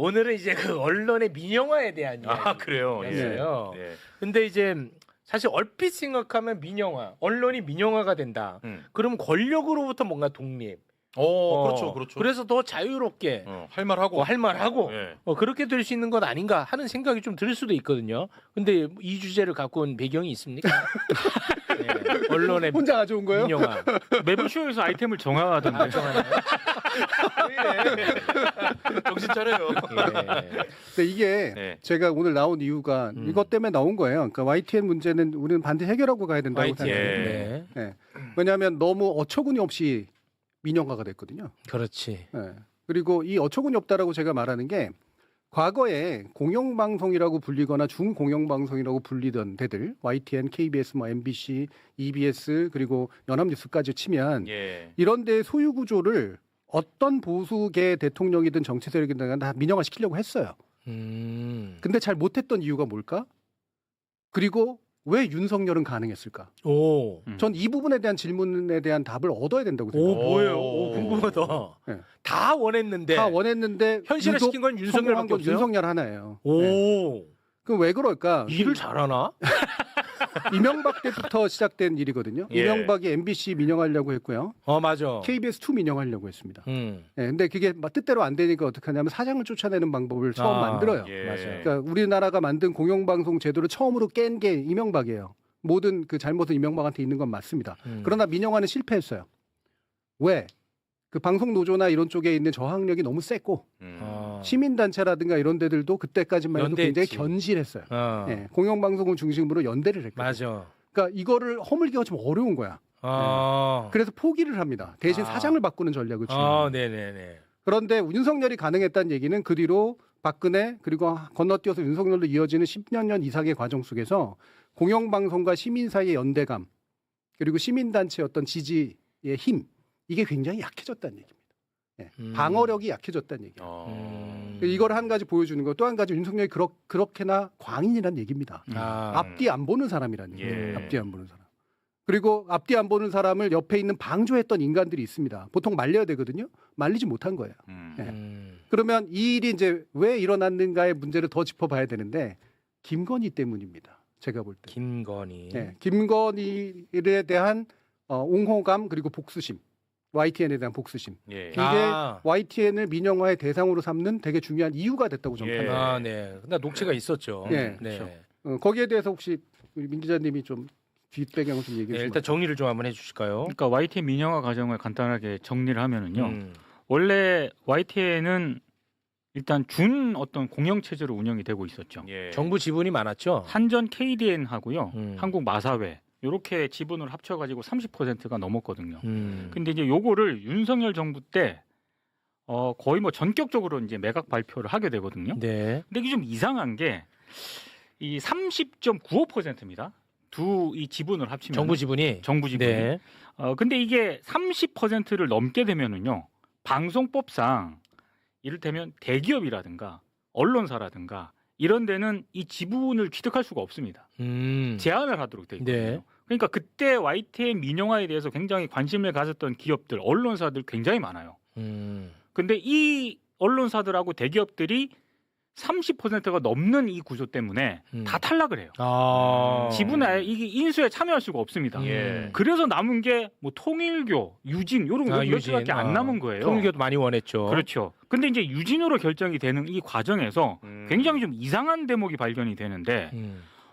오늘은 이제 그 언론의 민영화에 대한 그래요. 이야기였어요. 예. 근데 이제 사실 얼핏 생각하면 민영화, 언론이 민영화가 된다. 그럼 권력으로부터 뭔가 독립. 그렇죠. 그래서 더 자유롭게 할 말하고 할 말하고 예. 그렇게 될 수 있는 것 아닌가 하는 생각이 좀 들 수도 있거든요. 근데 이 주제를 갖고 온 배경이 있습니까? 네, 언론의 혼자 가져온 거예요? 민영화. 매번 쇼에서 아이템을 정하던데. 정신 차려요. 근데 이게 네. 제가 오늘 나온 이유가 이것 때문에 나온 거예요. 그러니까 YTN 문제는 우리는 반드시 해결하고 가야 된다고 YTN. 생각해요. 네. 네. 왜냐하면 너무 어처구니 없이 민영화가 됐거든요. 그렇지. 네. 그리고 이 어처구니 없다라고 제가 말하는 게 과거에 공영방송이라고 불리거나 중공영방송이라고 불리던 데들 YTN, KBS, 뭐 MBC, EBS 그리고 연합뉴스까지 치면 예. 이런 데의 소유 구조를 어떤 보수계 대통령이든 정치 세력이든 다 민영화 시키려고 했어요. 근데 잘 못했던 이유가 뭘까? 그리고 왜 윤석열은 가능했을까? 오. 전 이 부분에 대한 질문에 대한 답을 얻어야 된다고 오, 생각해요. 뭐예요? 오, 궁금하다. 네. 다 원했는데. 다 원했는데 현실화시킨 건 유독 윤석열밖에 성공한 건 없어요? 윤석열 하나예요. 오. 네. 그럼 왜 그럴까? 일을 잘하나? 이명박 때부터 시작된 일이거든요. 예. 이명박이 MBC 민영하려고 했고요. 맞아. KBS2 민영하려고 했습니다. 네, 근데 그게 뜻대로 안 되니까 어떻게 하냐면 사장을 쫓아내는 방법을 처음 만들어요. 예. 맞아요. 그러니까 우리나라가 만든 공영방송 제도를 처음으로 깬 게 이명박이에요. 모든 그 잘못은 이명박한테 있는 건 맞습니다. 그러나 민영화는 실패했어요. 왜? 그 방송 노조나 이런 쪽에 있는 저항력이 너무 셌고 시민단체라든가 이런 데들도 그때까지만 해도 굉장히 연대했지. 견실했어요. 어. 예, 공영방송을 중심으로 연대를 했거든요. 맞아. 그러니까 이거를 허물기가 좀 어려운 거야. 그래서 포기를 합니다. 대신 사장을 바꾸는 전략을 취해요. 네네네. 그런데 윤석열이 가능했다는 얘기는 그 뒤로 박근혜 그리고 건너뛰어서 윤석열로 이어지는 10년 년 이상의 과정 속에서 공영방송과 시민 사이의 연대감 그리고 시민단체의 어떤 지지의 힘 이게 굉장히 약해졌다는 얘기입니다. 예, 방어력이 약해졌다는 얘기예요. 이걸 한 가지 보여주는 거 또 한 가지 윤석열이 그렇게나 광인이라는 얘기입니다. 앞뒤 안 보는 사람이라는 얘기예요. 예. 앞뒤 안 보는 사람. 그리고 앞뒤 안 보는 사람을 옆에 있는 방조했던 인간들이 있습니다. 보통 말려야 되거든요. 말리지 못한 거예요. 그러면 이 일이 이제 왜 일어났는가의 문제를 더 짚어봐야 되는데 김건희 때문입니다. 제가 볼 때. 김건희. 네, 김건희에 대한 옹호감 그리고 복수심. YTN에 대한 복수심. 예. 이게 YTN을 민영화의 대상으로 삼는 되게 중요한 이유가 됐다고 저는 예. 판단해요. 네. 근데 녹취가 있었죠. 네. 네. 거기에 대해서 혹시 우리 민 기자님이 좀 뒷배경을 좀 얘기해 네, 주시면. 일단 정리를 좀 한번 해주실까요? 그러니까 YTN 민영화 과정을 간단하게 정리를 하면은요. 원래 YTN은 일단 준 어떤 공영 체제로 운영이 되고 있었죠. 예. 정부 지분이 많았죠. 한전 KDN 하고요. 음. 한국 마사회 이렇게 지분을 합쳐가지고 30%가 넘었거든요. 음. 근데 이제 요거를 윤석열 정부 때 거의 뭐 전격적으로 이제 매각 발표를 하게 되거든요. 네. 근데 이게 좀 이상한 게 이 30.95%입니다. 두 이 지분을 합치면 정부 지분이. 정부 지분이. 네. 근데 이게 30%를 넘게 되면은요. 방송법상 이를테면 대기업이라든가 언론사라든가 이런 데는 이 지분을 취득할 수가 없습니다. 제한을 하도록 돼 있거든요. 네. 그러니까 그때 YTN 민영화에 대해서 굉장히 관심을 가졌던 기업들, 언론사들 굉장히 많아요. 근데 이 언론사들하고 대기업들이 30%가 넘는 이 구조 때문에 다 탈락을 해요. 지분에 이게 인수에 참여할 수가 없습니다. 예. 그래서 남은 게 뭐 통일교, 유진 이런 몇 개밖에 안 남은 거예요. 통일교도 많이 원했죠. 그렇죠. 근데 이제 유진으로 결정이 되는 이 과정에서 굉장히 좀 이상한 대목이 발견이 되는데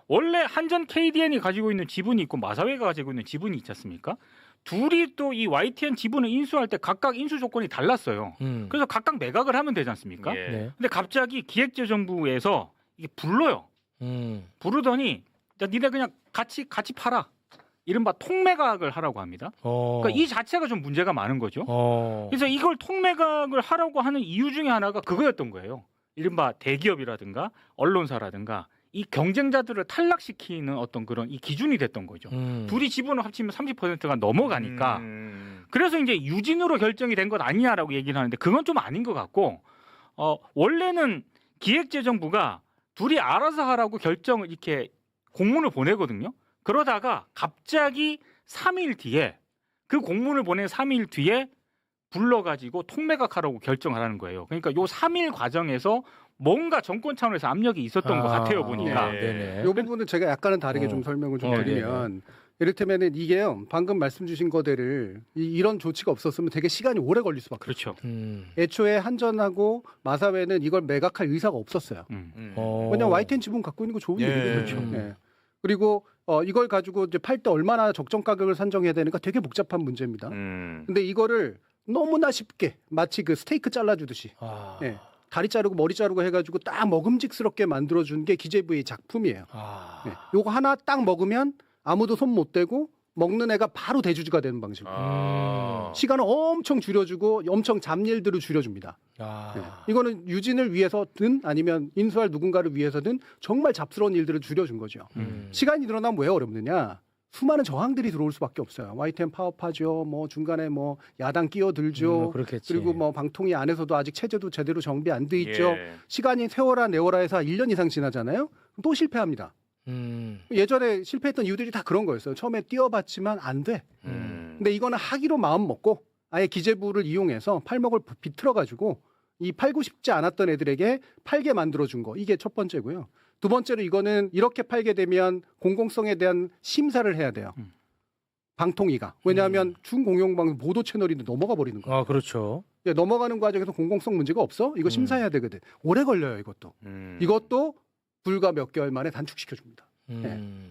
원래 한전 KDN이 가지고 있는 지분이 있고 마사회가 가지고 있는 지분이 있지 않습니까? 둘이 또 이 YTN 지분을 인수할 때 각각 인수 조건이 달랐어요. 그래서 각각 매각을 하면 되지 않습니까? 예. 네. 근데 갑자기 기획재정부에서 이게 불러요. 부르더니 야, 니네 그냥 같이 팔아. 이른바 통매각을 하라고 합니다. 그러니까 이 자체가 좀 문제가 많은 거죠. 그래서 이걸 통매각을 하라고 하는 이유 중에 하나가 그거였던 거예요. 이른바 대기업이라든가 언론사라든가 이 경쟁자들을 탈락시키는 어떤 그런 이 기준이 됐던 거죠. 둘이 지분을 합치면 30%가 넘어가니까. 그래서 이제 유진으로 결정이 된 것 아니냐라고 얘기를 하는데 그건 좀 아닌 것 같고 원래는 기획재정부가 둘이 알아서 하라고 결정을 이렇게 공문을 보내거든요. 그러다가 갑자기 3일 뒤에 그 공문을 보낸 3일 뒤에 불러가지고 통매각하라고 결정을 하는 거예요. 그러니까 요 3일 과정에서 뭔가 정권 차원에서 압력이 있었던 것 같아요 보니까. 네. 네네. 이 부분은 제가 약간은 다르게 좀 설명을 좀 드리면 이를테면은 이게요 방금 말씀 주신 거대를 이런 조치가 없었으면 되게 시간이 오래 걸릴 수밖에. 그렇죠. 애초에 한전하고 마사회는 이걸 매각할 의사가 없었어요. 왜냐면 YTN 지분 갖고 있는 거 좋은 예. 일이거든요. 그렇죠. 예. 그리고 이걸 가지고 이제 팔 때 얼마나 적정 가격을 산정해야 되는가 되게 복잡한 문제입니다. 근데 이거를 너무나 쉽게 마치 그 스테이크 잘라주듯이 아. 예. 다리 자르고 머리 자르고 해가지고 딱 먹음직스럽게 만들어준 게 기재부의 작품이에요. 아. 예. 요거 하나 딱 먹으면 아무도 손 못 대고 먹는 애가 바로 대주주가 되는 방식으로. 시간을 엄청 줄여주고 엄청 잡일들을 줄여줍니다. 아. 예. 이거는 유진을 위해서든 아니면 인수할 누군가를 위해서든 정말 잡스러운 일들을 줄여준 거죠. 시간이 늘어나면 왜 어렵느냐? 수많은 저항들이 들어올 수밖에 없어요. YTN 파업하죠. 뭐 중간에 뭐 야당 끼어들죠. 그렇겠지. 그리고 뭐 방통위 안에서도 아직 체제도 제대로 정비 안 돼 있죠. 예. 시간이 세월아 내월아 해서 1년 이상 지나잖아요. 그럼 또 실패합니다. 예전에 실패했던 이유들이 다 그런 거였어요. 처음에 뛰어봤지만 안 돼. 근데 이거는 하기로 마음 먹고 아예 기재부를 이용해서 팔목을 비틀어 가지고 이 팔고 싶지 않았던 애들에게 팔게 만들어 준 거. 이게 첫 번째고요. 두 번째로 이거는 이렇게 팔게 되면 공공성에 대한 심사를 해야 돼요. 방통위가. 왜냐하면 중공영방송 보도 채널이 넘어가 버리는 거예요. 아, 그렇죠. 넘어가는 과정에서 공공성 문제가 없어? 이거 심사해야 되거든. 오래 걸려요, 이것도. 이것도 불과 몇 개월 만에 단축시켜 줍니다.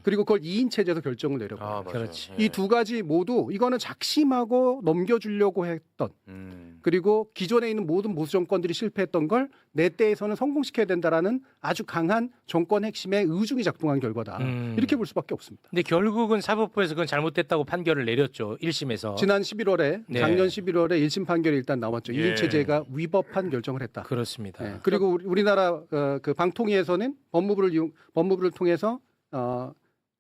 그리고 그걸 2인 체제에서 결정을 내려고. 아, 그렇지. 이 두 가지 모두 이거는 작심하고 넘겨주려고 했던 그리고 기존에 있는 모든 보수 정권들이 실패했던 걸 내 때에서는 성공시켜야 된다라는 아주 강한 정권 핵심의 의중이 작동한 결과다. 이렇게 볼 수밖에 없습니다. 근데 결국은 사법부에서 그건 잘못됐다고 판결을 내렸죠. 1심에서. 지난 11월에 네. 작년 11월에 1심 판결이 일단 나왔죠. 예. 2인 체제가 위법한 결정을 했다. 그렇습니다. 네. 그리고 우리나라 그 방통위에서는 법무부를 통해서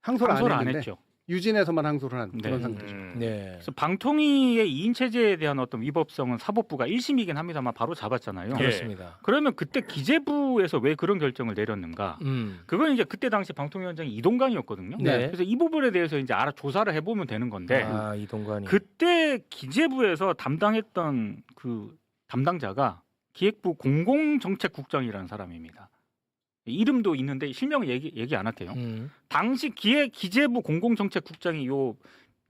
항소를 항소를 안 안 했는데 했죠. 유진에서만 항소를 한 그런 네. 상태죠. 네. 그래서 방통위의 2인 체제에 대한 어떤 위법성은 사법부가 1심이긴 합니다만 바로 잡았잖아요. 예. 그렇습니다. 그러면 그때 기재부에서 왜 그런 결정을 내렸는가? 그건 이제 그때 당시 방통위원장이 이동관이었거든요. 네. 그래서 이 부분에 대해서 이제 조사를 해보면 되는 건데 아, 이동관이. 그때 기재부에서 담당했던 그 담당자가 기획부 공공정책국장이라는 사람입니다. 이름도 있는데 실명을 얘기 안 할게요. 당시 기재부 공공정책국장이 요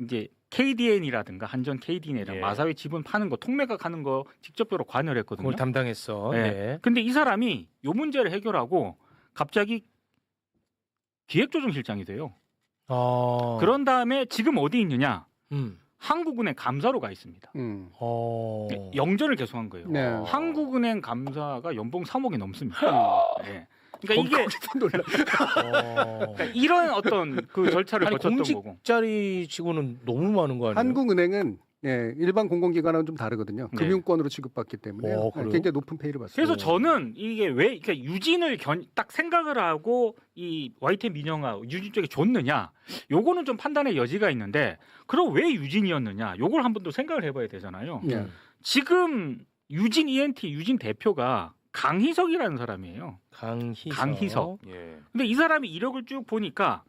이제 KDN이라든가 한전 KDN이랑 예. 마사회 지분 파는 거 통매각하는 거 직접적으로 관여를 했거든요. 그걸 담당했어. 네. 네. 근데 이 사람이 요 문제를 해결하고 갑자기 기획조정실장이 돼요. 그런 다음에 지금 어디 있느냐? 한국은행 감사로 가 있습니다. 영전을 계속한 거예요. 네. 한국은행 감사가 연봉 3억이 넘습니다. 네. 그러니까 이게 그러니까 이런 어떤 그 절차를 아니, 거쳤던 거고. 공직자리 치고는 너무 많은 거 아니에요? 한국은행은 일반 공공기관하고는 좀 다르거든요. 네. 금융권으로 취급받기 때문에 그래요? 굉장히 높은 페이를 받습니다. 그래서 저는 이게 왜 그러니까 유진을 딱 생각을 하고 이 YTN 민영화 유진 쪽에 줬느냐 요거는 좀 판단의 여지가 있는데 그럼 왜 유진이었느냐 요걸 한 번 더 생각을 해봐야 되잖아요. 예. 지금 유진 ENT 유진 대표가 강희석이라는 사람이에요. 강희석. 예. 근데 이 사람이 이력을 쭉 보니까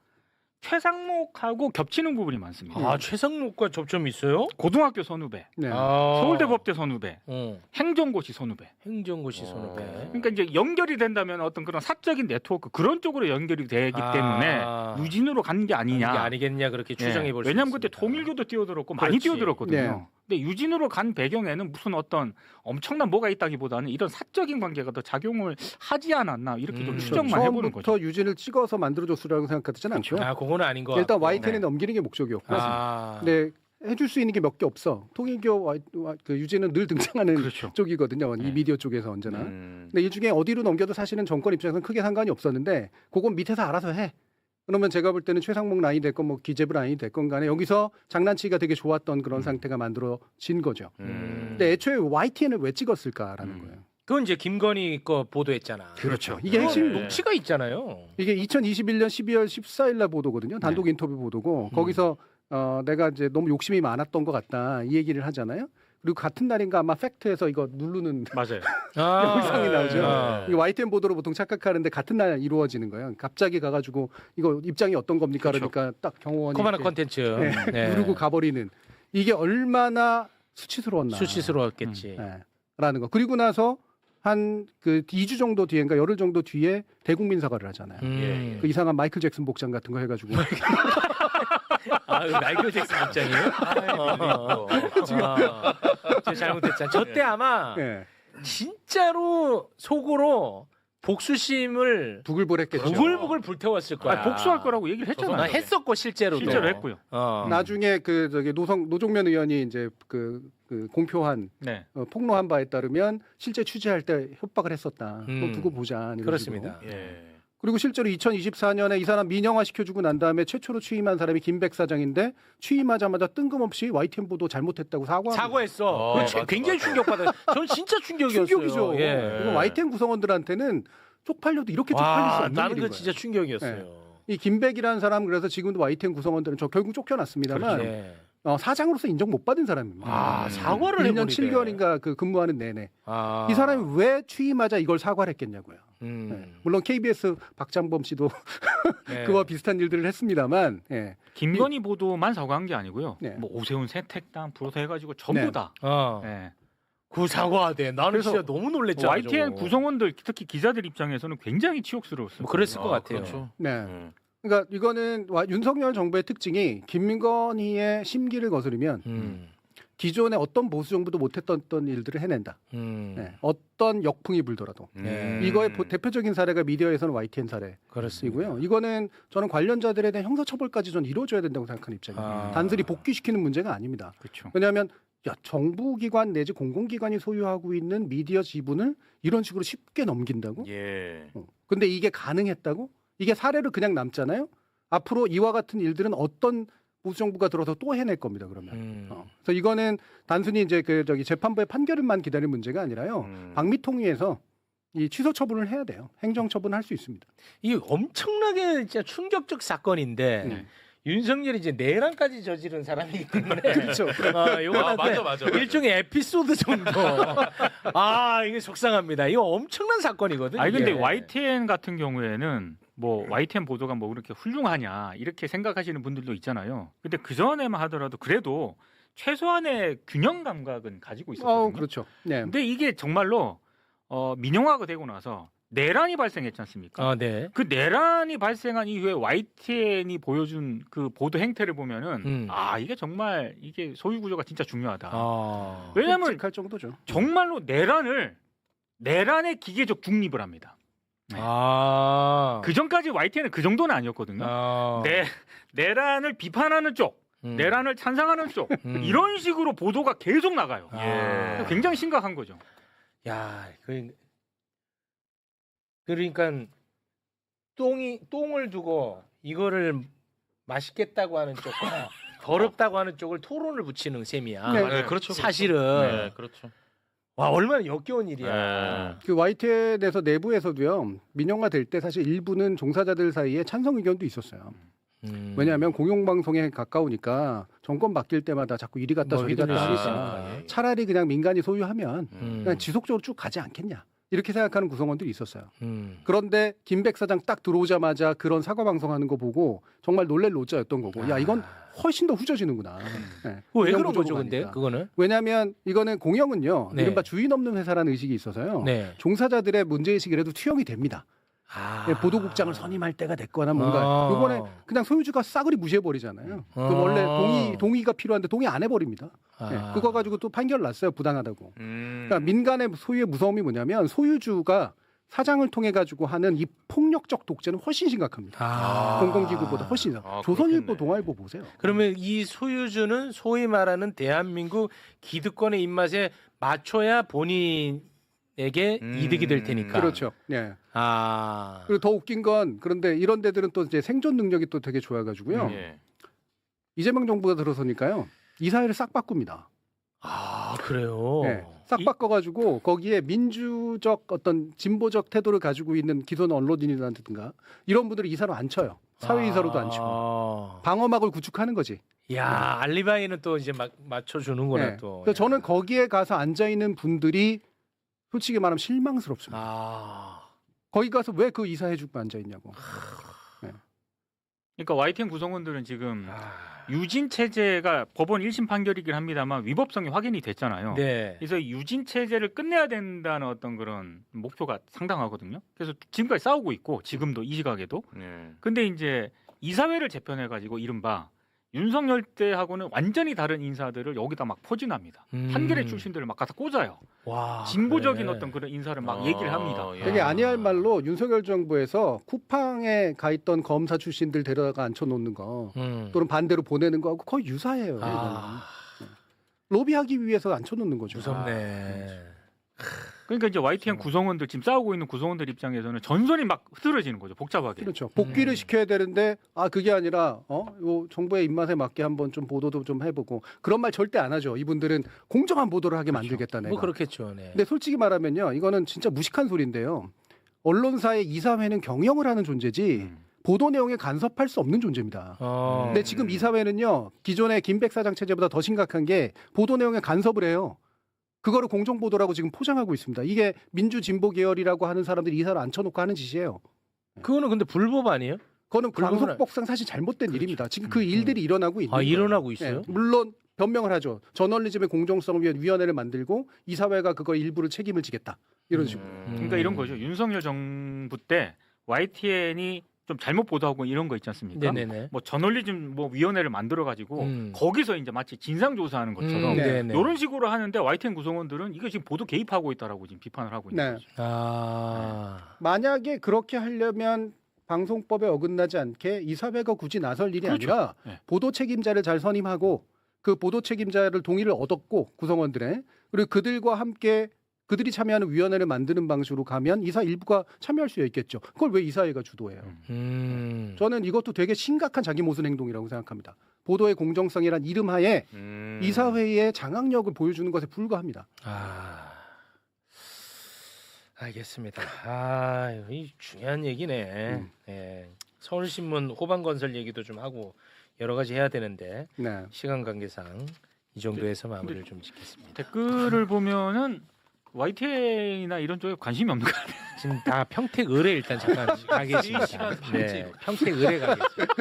최상목하고 겹치는 부분이 많습니다. 아, 최상목과 접점이 있어요? 고등학교 선후배, 네. 아. 서울대 법대 선후배, 어. 행정고시 선후배. 행정고시 선후배. 그러니까 이제 연결이 된다면 어떤 그런 사적인 네트워크 그런 쪽으로 연결이 되기 때문에 유진으로 간 게 아니냐. 이게 아니겠냐 그렇게 추정해 볼 수 있습니다. 왜냐하면 그때 통일교도 뛰어들었고 많이 그렇지. 뛰어들었거든요. 네. 근데 유진으로 간 배경에는 무슨 어떤 엄청난 뭐가 있다기보다는 이런 사적인 관계가 더 작용을 하지 않았나 이렇게 좀 추정만 해보는 거죠. 처음부터 유진을 찍어서 만들어줬으라고 생각하지는 않고요. 아, 그거는 아닌 거 일단 같고. YTN에 넘기는 게 목적이었고. 아. 근데 해줄 수 있는 게 몇 개 없어. 통일교 그 유진은 늘 등장하는 그렇죠. 쪽이거든요. 이 네. 미디어 쪽에서 언제나. 근데 이 중에 어디로 넘겨도 사실은 정권 입장에서는 크게 상관이 없었는데 그건 밑에서 알아서 해. 그러면 제가 볼 때는 최상목 라인이 됐건 뭐 기재부 라인이 됐건 간에 여기서 장난치기가 되게 좋았던 그런 상태가 만들어진 거죠. 근데 애초에 YTN을 왜 찍었을까라는 거예요. 그건 이제 김건희 거 보도했잖아. 그렇죠. 이게 그건 핵심 녹취가 있잖아요. 이게 2021년 12월 14일 날 보도거든요. 단독 인터뷰 보도고 거기서 내가 이제 너무 욕심이 많았던 것 같다 이 얘기를 하잖아요. 그리고 같은 날인가 아마 팩트에서 이거 누르는 맞아요. 영상이 나오죠. 아. 이게 YTN 보도로 보통 착각하는데 같은 날 이루어지는 거예요. 갑자기 가가지고 이거 입장이 어떤 겁니까? 그러니까 딱 경호원이 커마나 이렇게 컨텐츠. 네. 누르고 가버리는 이게 얼마나 수치스러웠나. 수치스러웠겠지. 네. 라는 거. 그리고 나서 한 그 2주 정도 뒤에인가 열흘 정도 뒤에 대국민 사과를 하잖아요. 예. 그 이상한 마이클 잭슨 복장 같은 거 해가지고 아, 마이클 잭슨 입장이에요? 제가 잘못했잖아. 저때 아마 예. 진짜로 속으로 복수심을 부글부글했겠죠. 부글부글 불태웠을 거야. 복수할 거라고 얘기를 했잖아요. 했었고 실제로도. 실제로 했고요. 나중에 그 저기 노종면 의원이 이제 그 공표한 네. 폭로한 바에 따르면 실제 취재할 때 협박을 했었다. 그거 두고 보자. 이런 그렇습니다. 식으로. 예. 그리고 실제로 2024년에 이 사람 민영화 시켜주고 난 다음에 최초로 취임한 사람이 김백 사장인데 취임하자마자 뜬금없이 YTN 보도 잘못했다고 사과했어. 맞아, 굉장히 맞아. 충격받아요. 저는 진짜 충격이었어요. 충격이죠. 예. 이거 YTN 구성원들한테는 쪽팔려도 이렇게 쪽팔릴 수 와, 없는 나는 일인 그 거예요. 진짜 충격이었어요. 이 김백이라는 사람 그래서 지금도 YTN 구성원들은 저 결국 쫓겨났습니다만 네. 사장으로서 인정 못 받은 사람입니다. 아, 사과를 1년 해버리네. 7개월인가 그 근무하는 내내 아. 이 사람이 왜 취임하자 이걸 사과를 했겠냐고요. 네. 물론 KBS 박장범 씨도 네. 그와 비슷한 일들을 했습니다만 예. 김건희 보도만 사과한 게 아니고요. 네. 뭐 오세훈 세택당 부로서 해가지고 전부 네. 다. 어. 네. 그 사과하대. 나는 그래서 진짜 너무 놀랬잖아. YTN 저거. 구성원들 특히 기자들 입장에서는 굉장히 치욕스러웠어요. 뭐 그랬을 것 같아요. 그렇죠. 네. 그러니까 이거는 윤석열 정부의 특징이 김건희의 심기를 거스르면 기존에 어떤 보수 정부도 못했던 일들을 해낸다. 네. 어떤 역풍이 불더라도. 네. 이거의 대표적인 사례가 미디어에서는 YTN 그렇습니다. 사례이고요. 이거는 저는 관련자들에 대한 형사처벌까지 전 이루어져야 된다고 생각하는 입장입니다. 아. 단순히 복귀시키는 문제가 아닙니다. 그렇죠. 왜냐하면 정부기관 내지 공공기관이 소유하고 있는 미디어 지분을 이런 식으로 쉽게 넘긴다고? 예. 근데 이게 가능했다고? 이게 사례로 그냥 남잖아요. 앞으로 이와 같은 일들은 어떤 보수 정부가 들어서 또 해낼 겁니다. 그러면. 그래서 이거는 단순히 이제 그 저기 재판부의 판결만 기다릴 문제가 아니라요. 방미통위에서 이 취소 처분을 해야 돼요. 행정 처분할 수 있습니다. 이 엄청나게 진짜 충격적 사건인데 윤석열이 이제 내란까지 저지른 사람이기 때문에 그렇죠. 요거는 맞아. 일종의 에피소드 정도. 아, 이게 속상합니다. 이거 엄청난 사건이거든요. 아니 근데 이게. YTN 같은 경우에는 뭐 YTN 보도가 뭐 그렇게 훌륭하냐 이렇게 생각하시는 분들도 있잖아요. 근데 그 전에만 하더라도 그래도 최소한의 균형 감각은 가지고 있었거든요. 그렇죠. 네. 근데 이게 정말로 민영화가 되고 나서 내란이 발생했지 않습니까? 네. 그 내란이 발생한 이후에 YTN이 보여준 그 보도 행태를 보면은 이게 정말 이게 소유 구조가 진짜 중요하다. 왜냐하면 할 정도죠. 정말로 내란의 기계적 중립을 합니다. 네. 그 전까지 YTN은 그 정도는 아니었거든요. 내란을 비판하는 쪽, 내란을 찬성하는 쪽 이런 식으로 보도가 계속 나가요. 예. 굉장히 심각한 거죠. 야, 그러니까 똥을 두고 이거를 맛있겠다고 하는 쪽과 더럽다고 하는 쪽을 토론을 붙이는 셈이야. 네. 네, 그렇죠. 사실은 네, 그렇죠. 와, 얼마나 역겨운 일이야. 네. 그 YTN에서 내부에서도요. 민영화 될 때 사실 일부는 종사자들 사이에 찬성 의견도 있었어요. 왜냐하면 공영방송에 가까우니까 정권 바뀔 때마다 자꾸 이리 갔다 저리 갔다 휘둘릴 수 하니까 있으니까. 차라리 그냥 민간이 소유하면 그냥 지속적으로 쭉 가지 않겠냐 이렇게 생각하는 구성원들이 있었어요. 그런데 김백 사장 딱 들어오자마자 그런 사과 방송하는 거 보고 정말 놀랄 노자였던 거고 야 이건 훨씬 더 후져지는구나. 네. 왜 이런 그런 거죠, 구조로 근데 가니까. 그거는? 왜냐하면 이거는 공영은요 네. 이른바 주인 없는 회사라는 의식이 있어서요. 네. 종사자들의 문제의식이라도 투영이 됩니다. 예, 보도국장을 선임할 때가 됐거나 뭔가 이번에 그냥 소유주가 싸그리 무시해버리잖아요. 그럼 원래 동의가 필요한데 동의 안 해버립니다. 예, 그거 가지고 또 판결 났어요. 부당하다고. 그러니까 민간의 소유의 무서움이 뭐냐면 소유주가 사장을 통해 가지고 하는 이 폭력적 독재는 훨씬 심각합니다. 공공기구보다 훨씬 조선일보, 그렇겠네. 동아일보 보세요. 그러면 이 소유주는 소위 말하는 대한민국 기득권의 입맛에 맞춰야 본인에게 이득이 될 테니까. 그렇죠. 예. 아. 그리고 더 웃긴 건 그런데 이런 데들은 또 이제 생존 능력이 또 되게 좋아가지고요. 예. 이재명 정부가 들어서니까요 이사회를 싹 바꿉니다. 아, 그래요. 네, 싹 바꿔가지고 거기에 민주적 어떤 진보적 태도를 가지고 있는 기존 언론인이라든가 이런 분들을 이사로 안 쳐요. 사회이사로도 안 치고 방어막을 구축하는 거지. 야, 알리바이는 또 이제 막 맞춰주는구나 네. 또. 그래서 저는 거기에 가서 앉아 있는 분들이 솔직히 말하면 실망스럽습니다. 아. 거기 가서 왜 그 이사 해주고 앉아 있냐고. 네. 그러니까 YTN 구성원들은 지금 아. 유진 체제가 법원 1심 판결이긴 합니다만 위법성이 확인이 됐잖아요. 네. 그래서 유진 체제를 끝내야 된다는 어떤 그런 목표가 상당하거든요. 그래서 지금까지 싸우고 있고 지금도 이 시각에도. 네. 근데 이제 이사회를 재편해 가지고 이른바 윤석열 때하고는 완전히 다른 인사들을 여기다 막 포진합니다. 한겨레 출신들을 막 갖다 꽂아요. 와. 진보적인 그래. 어떤 그런 인사를 막 얘기를 합니다. 예. 되게 아니할 말로 윤석열 정부에서 쿠팡에 가 있던 검사 출신들 데려다가 앉혀놓는 거 또는 반대로 보내는 거하고 거의 유사해요. 아. 이거는. 로비하기 위해서 앉혀놓는 거죠. 무섭네. 그러니까 이제 YTN 구성원들 지금 싸우고 있는 구성원들 입장에서는 전선이 막 흐트러지는 거죠. 복잡하게. 그렇죠. 복귀를 시켜야 되는데 그게 아니라 요 정부의 입맛에 맞게 한번 좀 보도도 좀 해보고 그런 말 절대 안 하죠. 이분들은 공정한 보도를 하게 만들겠다 내가. 뭐 그렇겠죠. 네. 근데 솔직히 말하면요, 이거는 진짜 무식한 소리인데요. 언론사의 이사회는 경영을 하는 존재지 보도 내용에 간섭할 수 없는 존재입니다. 근데 지금 이사회는요, 기존의 김백 사장 체제보다 더 심각한 게 보도 내용에 간섭을 해요. 그거를 공정보도라고 지금 포장하고 있습니다. 이게 민주진보 계열이라고 하는 사람들이 이사를 앉혀놓고 하는 짓이에요. 그거는 근데 불법 아니에요? 그거는 불법은 방송법상 사실 잘못된 일입니다. 지금 그 일들이 일어나고 있는 거예요. 일어나고 있어요? 예, 물론 변명을 하죠. 저널리즘의 공정성을 위한 위원회를 만들고 이사회가 그거 일부를 책임을 지겠다. 이런 식으로. 그러니까 이런 거죠. 윤석열 정부 때 YTN이 좀 잘못 보도하고 이런 거 있지 않습니까? 네네네. 뭐 저널리즘 뭐 위원회를 만들어 가지고 거기서 이제 마치 진상 조사하는 것처럼 네네. 이런 식으로 하는데 YTN 구성원들은 이거 지금 보도 개입하고 있다라고 지금 비판을 하고 있는 네. 거죠. 만약에 그렇게 하려면 방송법에 어긋나지 않게 이사회가 굳이 나설 일이 그렇죠. 아니라 네. 보도 책임자를 잘 선임하고 그 보도 책임자를 동의를 얻었고 구성원들의 그리고 그들과 함께 그들이 참여하는 위원회를 만드는 방식으로 가면 이사 일부가 참여할 수 있겠죠. 그걸 왜 이사회가 주도해요? 저는 이것도 되게 심각한 자기 모순 행동이라고 생각합니다. 보도의 공정성이란 이름하에 이사회의 장악력을 보여주는 것에 불과합니다. 알겠습니다. 이 중요한 얘기네. 예. 서울신문 호반건설 얘기도 좀 하고 여러 가지 해야 되는데 네. 시간 관계상 이 정도에서 마무리를 좀 짓겠습니다. 댓글을 보면은 YTN이나 이런 쪽에 관심이 없는 것 같아요. 지금 다 평택을에 일단 잠깐 가 계십니다. 네, 평택을에 가 계십니다.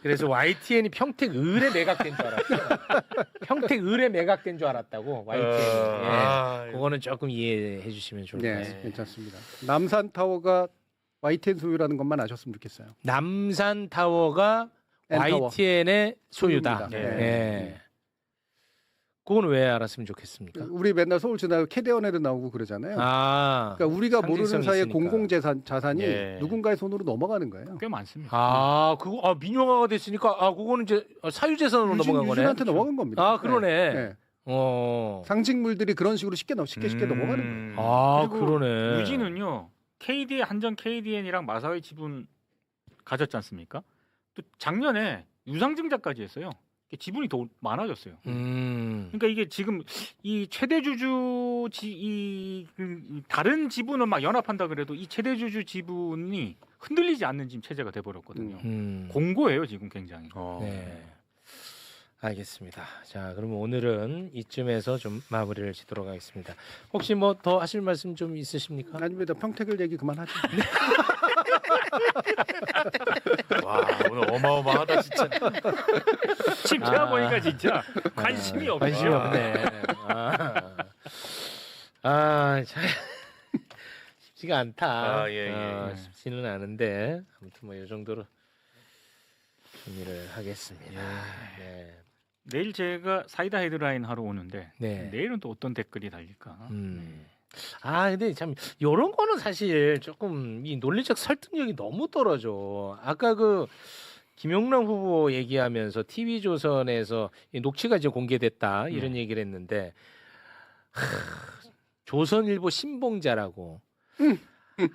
그래서 YTN이 평택을에 매각된 줄 알았어요. 평택을에 매각된 줄 알았다고 YTN이. 그거는 조금 이해해 주시면 좋을 것 네, 같습니다. 괜찮습니다. 남산타워가 YTN 소유라는 것만 아셨으면 좋겠어요. 남산타워가 N타워. YTN의 소유다. 소유입니다. 네. 그건 왜 알았으면 좋겠습니까? 우리 맨날 서울 지나고 캐대언에도 나오고 그러잖아요. 그러니까 우리가 모르는 상징성이 사이에 있으니까. 공공자산이 예. 누군가의 손으로 넘어가는 거예요. 꽤 많습니다. 그거 민영화가 됐으니까 그거는 이제 사유재산으로 넘어간 거네. 유진한테 넘어간 겁니다. 그러네. 네. 어. 상징물들이 그런 식으로 쉽게 넘어가는 거예요. 그리고 그러네. 유진은요. 한전 KDN이랑 마사회 지분 가졌지 않습니까? 또 작년에 유상증자까지 했어요. 지분이 더 많아졌어요. 그러니까 이게 지금 이 최대주주 다른 지분을 막 연합한다 그래도 이 최대주주 지분이 흔들리지 않는 지금 체제가 돼버렸거든요. 공고해요 지금 굉장히. 네. 알겠습니다. 자, 그러면 오늘은 이쯤에서 좀 마무리를 짓도록 하겠습니다. 혹시 뭐 더 하실 말씀 좀 있으십니까? 아닙니다. 평택을 얘기 그만하죠. 와 오늘 어마어마하다 진짜. 지금 제가 보니까 진짜 관심이 없네. 관심이 없네. 자, 쉽지가 않다. 예. 쉽지는 않은데 아무튼 뭐 이 정도로 정리를 하겠습니다. 네. 내일 제가 사이다 헤드라인 하러 오는데 네. 내일은 또 어떤 댓글이 달릴까? 근데 참 이런 거는 사실 조금 이 논리적 설득력이 너무 떨어져. 아까 그 김용남 후보 얘기하면서 TV조선에서 이 녹취가 이제 공개됐다 이런 얘기를 했는데 조선일보 신봉자라고.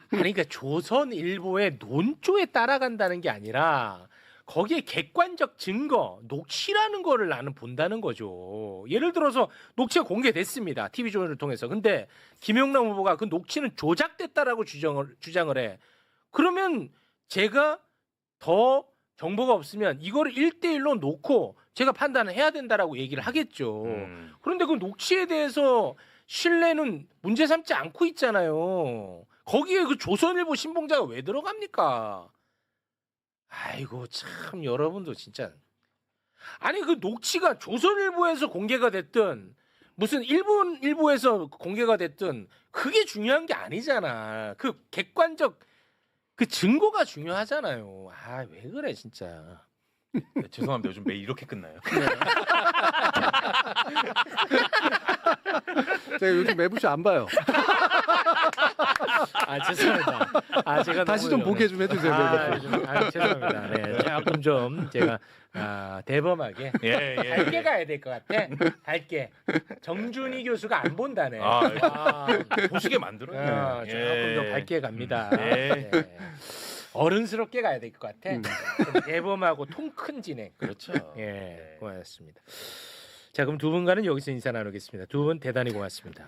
그러니까 조선일보의 논조에 따라간다는 게 아니라 거기에 객관적 증거, 녹취라는 거를 나는 본다는 거죠. 예를 들어서 녹취가 공개됐습니다. TV조선을 통해서. 근데 김용남 후보가 그 녹취는 조작됐다라고 주장을 해. 그러면 제가 더 정보가 없으면 이거를 1대1로 놓고 제가 판단을 해야 된다라고 얘기를 하겠죠. 그런데 그 녹취에 대해서 신뢰는 문제 삼지 않고 있잖아요. 거기에 그 조선일보 신봉자가 왜 들어갑니까? 아이고 참 여러분도 진짜 아니 그 녹취가 조선일보에서 공개가 됐든 무슨 일본일보에서 공개가 됐든 그게 중요한 게 아니잖아. 그 객관적 그 증거가 중요하잖아요. 아 왜 그래 진짜. 네, 죄송합니다. 요즘 매일 이렇게 끝나요. 제가 요즘 매부쇼 안 봐요. 아 죄송합니다. 아 제가 다시 너무 좀 보게 좀 해주세요. 죄송합니다. 네, 조금 좀 제가 대범하게 예, 예. 밝게 가야 될 것 같아. 밝게. 정준희 교수가 안 본다네. 아, 보시게 만들어요. 조금 더 예. 밝게 갑니다. 예. 네. 어른스럽게 가야 될 것 같아. 좀 대범하고 통 큰 진행. 그렇죠. 예, 네. 고맙습니다. 자, 그럼 두 분과는 여기서 인사 나누겠습니다. 두 분 대단히 고맙습니다.